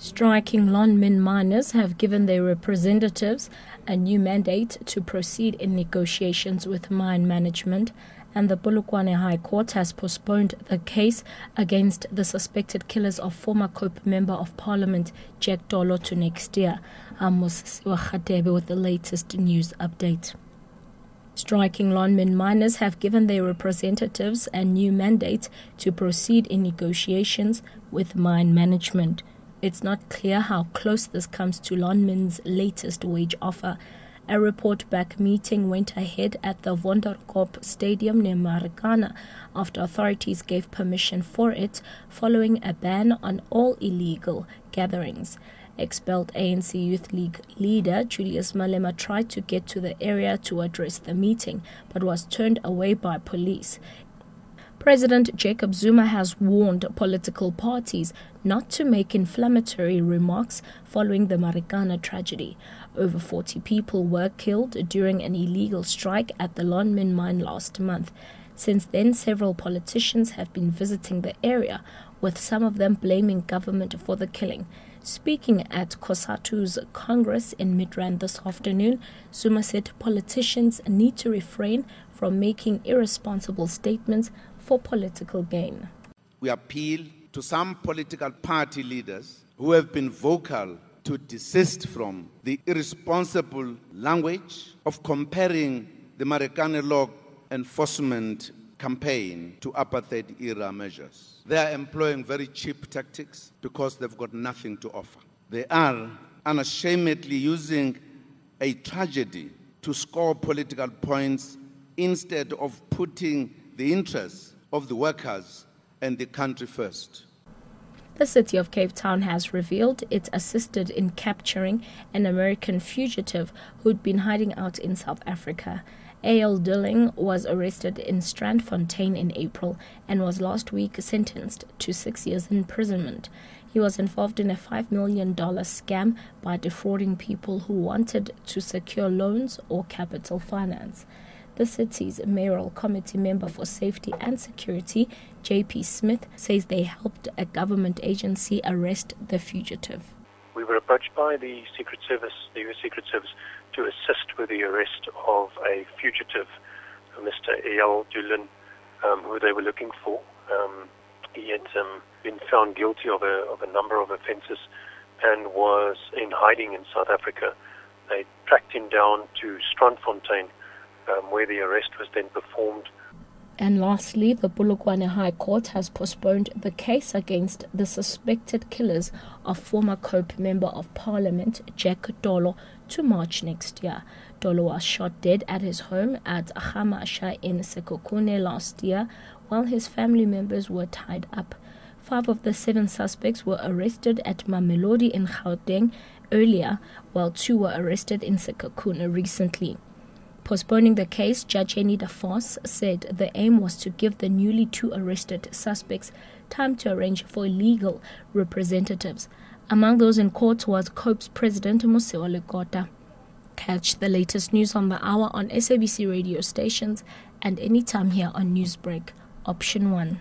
Striking Lonmin miners have given their representatives a new mandate to proceed in negotiations with mine management, and the Polokwane High Court has postponed the case against the suspected killers of former COPE Member of Parliament Jack Dolo to next year. Amos Siwakhatebe with the latest news update. Striking Lonmin miners have given their representatives a new mandate to proceed in negotiations with mine management. It's not clear how close this comes to Lonmin's latest wage offer. A report-back meeting went ahead at the Wonderkop Stadium near Marikana after authorities gave permission for it following a ban on all illegal gatherings. Expelled ANC Youth League leader Julius Malema tried to get to the area to address the meeting, but was turned away by police. President Jacob Zuma has warned political parties not to make inflammatory remarks following the Marikana tragedy. Over 40 people were killed during an illegal strike at the Lonmin mine last month. Since then, several politicians have been visiting the area, with some of them blaming government for the killing. Speaking at COSATU's Congress in Midrand this afternoon, Zuma said politicians need to refrain from making irresponsible statements for political gain. We appeal to some political party leaders who have been vocal to desist from the irresponsible language of comparing the Marikana law enforcement campaign to apartheid-era measures. They are employing very cheap tactics because they've got nothing to offer. They are unashamedly using a tragedy to score political points instead of putting the interests of the workers and the country first. The city of Cape Town has revealed it assisted in capturing an American fugitive who'd been hiding out in South Africa. A.L. Dilling was arrested in Strandfontein in April and was last week sentenced to 6 years imprisonment. He was involved in a $5 million scam by defrauding people who wanted to secure loans or capital finance. The city's mayoral committee member for safety and security, J.P. Smith, says they helped a government agency arrest the fugitive. We were approached by the Secret Service, the U.S. Secret Service, to assist with the arrest of a fugitive, Mr. A.L. Dulin, who they were looking for. He had been found guilty of a number of offences and was in hiding in South Africa. They tracked him down to Strandfontein, where the arrest was then performed. And lastly, the Polokwane High Court has postponed the case against the suspected killers of former COPE Member of Parliament Jack Dolo to March next year. Dolo was shot dead at his home at Agamasha in Sekokune last year, while his family members were tied up. 5 of the 7 suspects were arrested at Mamelodi in Gauteng earlier, while 2 were arrested in Sekokune recently. Postponing the case, Judge Anita Foss said the aim was to give the newly 2 arrested suspects time to arrange for legal representatives. Among those in court was COPE's President Mosewa Lekota. Catch the latest news on the hour on SABC radio stations and anytime here on Newsbreak, Option 1.